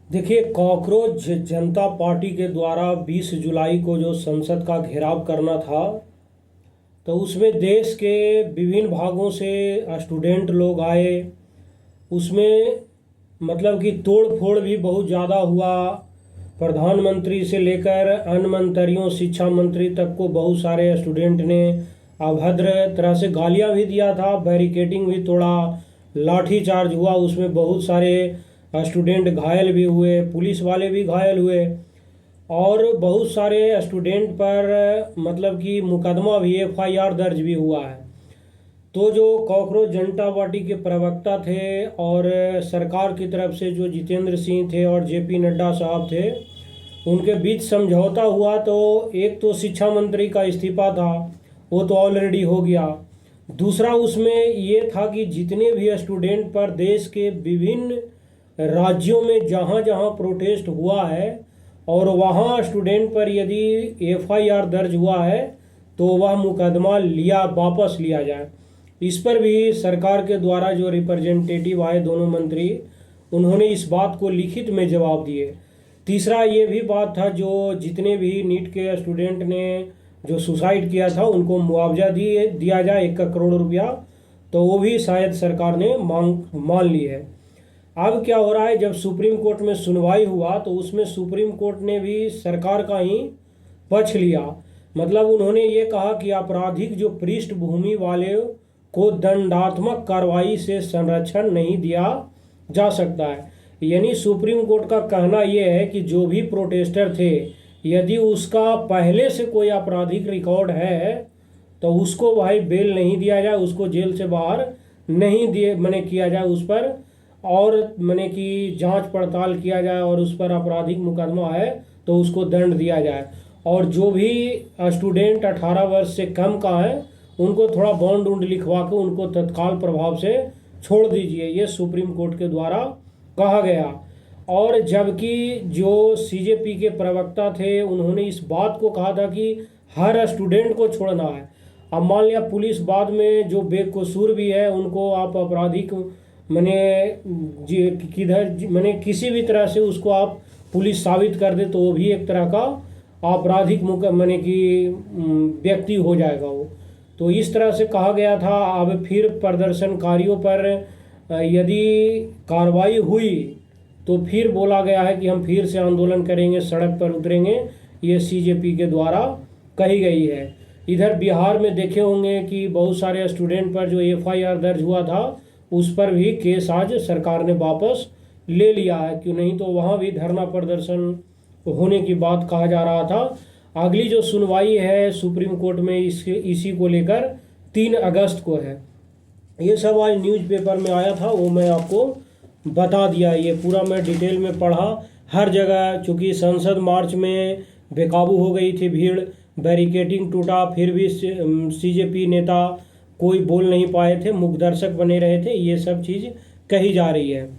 देखिए, कॉकरोच जनता पार्टी के द्वारा 20 जुलाई को जो संसद का घेराव करना था, तो उसमें देश के विभिन्न भागों से स्टूडेंट लोग आए। उसमें मतलब कि तोड़ फोड़ भी बहुत ज़्यादा हुआ। प्रधानमंत्री से लेकर अन्य मंत्रियों, शिक्षा मंत्री तक को बहुत सारे स्टूडेंट ने अभद्र तरह से गालियां भी दिया था। बैरिकेडिंग भी तोड़ा, लाठी चार्ज हुआ, उसमें बहुत सारे स्टूडेंट घायल भी हुए, पुलिस वाले भी घायल हुए। और बहुत सारे स्टूडेंट पर मतलब कि मुकदमा भी, एफआईआर दर्ज भी हुआ है। तो जो कॉकरोच जनता पार्टी के प्रवक्ता थे और सरकार की तरफ से जो जितेंद्र सिंह थे और जेपी नड्डा साहब थे, उनके बीच समझौता हुआ। तो एक तो शिक्षा मंत्री का इस्तीफा था, वो तो ऑलरेडी हो गया। दूसरा उसमें ये था कि जितने भी स्टूडेंट पर देश के विभिन्न राज्यों में जहाँ जहाँ प्रोटेस्ट हुआ है और वहाँ स्टूडेंट पर यदि एफआईआर दर्ज हुआ है, तो वह मुकदमा वापस लिया जाए। इस पर भी सरकार के द्वारा जो रिप्रेजेंटेटिव आए, दोनों मंत्री, उन्होंने इस बात को लिखित में जवाब दिए। तीसरा ये भी बात था, जो जितने भी नीट के स्टूडेंट ने जो सुसाइड किया था उनको मुआवजा दिया जाए 1 करोड़ रुपया, तो वो भी शायद सरकार ने मान ली है। अब क्या हो रहा है, जब सुप्रीम कोर्ट में सुनवाई हुआ तो उसमें सुप्रीम कोर्ट ने भी सरकार का ही पक्ष लिया। मतलब उन्होंने ये कहा कि आपराधिक जो पृष्ठभूमि वाले को दंडात्मक कार्रवाई से संरक्षण नहीं दिया जा सकता है। यानी सुप्रीम कोर्ट का कहना यह है कि जो भी प्रोटेस्टर थे, यदि उसका पहले से कोई आपराधिक रिकॉर्ड है तो उसको भाई बेल नहीं दिया जाए, उसको जेल से बाहर नहीं दिए मने किया जाए उस पर, और मने कि जांच पड़ताल किया जाए और उस पर आपराधिक मुकदमा है तो उसको दंड दिया जाए। और जो भी स्टूडेंट 18 वर्ष से कम का है उनको थोड़ा बॉन्ड वॉन्ड लिखवा के उनको तत्काल प्रभाव से छोड़ दीजिए, ये सुप्रीम कोर्ट के द्वारा कहा गया। और जबकि जो सीजेपी के प्रवक्ता थे उन्होंने इस बात को कहा था कि हर स्टूडेंट को छोड़ना है। अब मान लिया पुलिस बाद में जो बेकसूर भी है उनको आप आपराधिक मने किधर मने किसी भी तरह से उसको आप पुलिस साबित कर दे तो वो भी एक तरह का आपराधिक मने कि व्यक्ति हो जाएगा वो। तो इस तरह से कहा गया था। अब फिर प्रदर्शनकारियों पर यदि कार्रवाई हुई तो फिर बोला गया है कि हम फिर से आंदोलन करेंगे, सड़क पर उतरेंगे, ये सीजेपी के द्वारा कही गई है। इधर बिहार में देखे होंगे कि बहुत सारे स्टूडेंट पर जो एफआईआर दर्ज हुआ था उस पर भी केस आज सरकार ने वापस ले लिया है, क्यों नहीं तो वहाँ भी धरना प्रदर्शन होने की बात कहा जा रहा था। अगली जो सुनवाई है सुप्रीम कोर्ट में इसी को लेकर 3 अगस्त को है। ये सब आज न्यूज़पेपर में आया था, वो मैं आपको बता दिया। ये पूरा मैं डिटेल में पढ़ा हर जगह। चूँकि संसद मार्च में बेकाबू हो गई थी भीड़, बैरिकेडिंग टूटा, फिर भी सीजेपी नेता कोई बोल नहीं पाए थे, मुखदर्शक बने रहे थे, ये सब चीज़ कही जा रही है।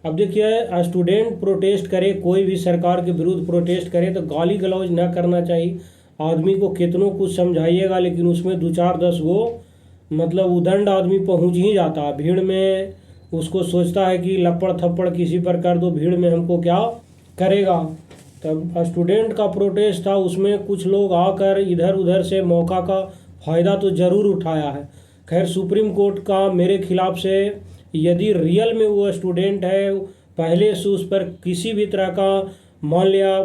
अब देखिए, स्टूडेंट प्रोटेस्ट करे, कोई भी सरकार के विरुद्ध प्रोटेस्ट करे तो गाली गलौज न करना चाहिए। आदमी को कितनों कुछ समझाइएगा लेकिन उसमें 2-4-10 वो मतलब उदंड आदमी पहुंच ही जाता है भीड़ में। उसको सोचता है कि लपड़ थप्पड़ किसी पर कर दो, भीड़ में हमको क्या करेगा। तब स्टूडेंट का प्रोटेस्ट था, उसमें कुछ लोग आकर इधर उधर से मौका का फ़ायदा तो ज़रूर उठाया है। खैर, सुप्रीम कोर्ट का मेरे खिलाफ से यदि रियल में वो स्टूडेंट है, पहले से उस पर किसी भी तरह का मान लिया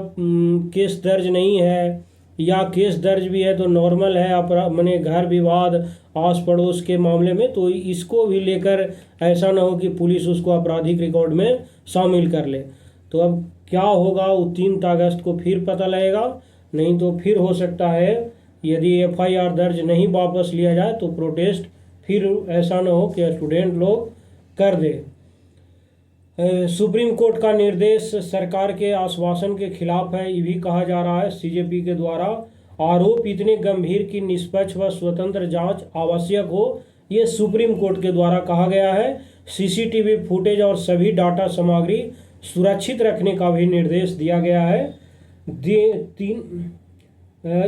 केस दर्ज नहीं है, या केस दर्ज भी है तो नॉर्मल है मने घर विवाद आस पड़ोस के मामले में, तो इसको भी लेकर ऐसा ना हो कि पुलिस उसको आपराधिक रिकॉर्ड में शामिल कर ले। तो अब क्या होगा वो 3 अगस्त को फिर पता लगेगा। नहीं तो फिर हो सकता है यदि एफआईआर दर्ज नहीं वापस लिया जाए तो प्रोटेस्ट फिर ऐसा ना हो कि स्टूडेंट लोग कर दे। सुप्रीम कोर्ट का निर्देश सरकार के आश्वासन के खिलाफ है, ये भी कहा जा रहा है सीजेपी के द्वारा। आरोप इतने गंभीर कि निष्पक्ष व स्वतंत्र जांच आवश्यक हो, ये सुप्रीम कोर्ट के द्वारा कहा गया है। सीसीटीवी फुटेज और सभी डाटा सामग्री सुरक्षित रखने का भी निर्देश दिया गया है।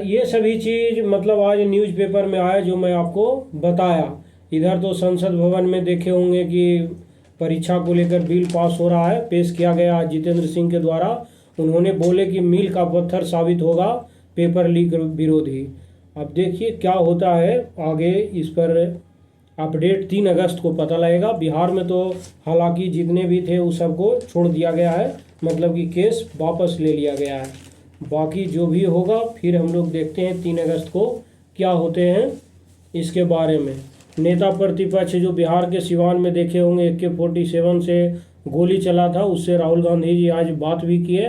ये सभी चीज़ मतलब आज न्यूज़पेपर में आया जो मैं आपको बताया। इधर तो संसद भवन में देखे होंगे कि परीक्षा को लेकर बिल पास हो रहा है, पेश किया गया आज जितेंद्र सिंह के द्वारा। उन्होंने बोले कि मील का पत्थर साबित होगा पेपर लीक विरोधी। अब देखिए क्या होता है आगे, इस पर अपडेट 3 अगस्त को पता लगेगा। बिहार में तो हालांकि जितने भी थे उस सबको छोड़ दिया गया है, मतलब कि केस वापस ले लिया गया है। बाकी जो भी होगा फिर हम लोग देखते हैं 3 अगस्त को क्या होते हैं इसके बारे में। नेता प्रतिपक्ष जो बिहार के सिवान में देखे होंगे AK-47 से गोली चला था, उससे राहुल गांधी जी आज बात भी किए।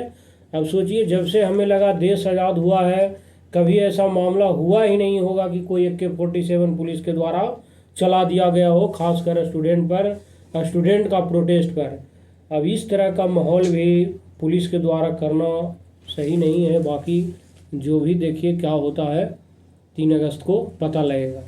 अब सोचिए, जब से हमें लगा देश आज़ाद हुआ है कभी ऐसा मामला हुआ ही नहीं होगा कि कोई AK-47 पुलिस के द्वारा चला दिया गया हो, खासकर स्टूडेंट का प्रोटेस्ट पर। अब इस तरह का माहौल भी पुलिस के द्वारा करना सही नहीं है। बाकी जो भी देखिए क्या होता है 3 अगस्त को पता लगेगा।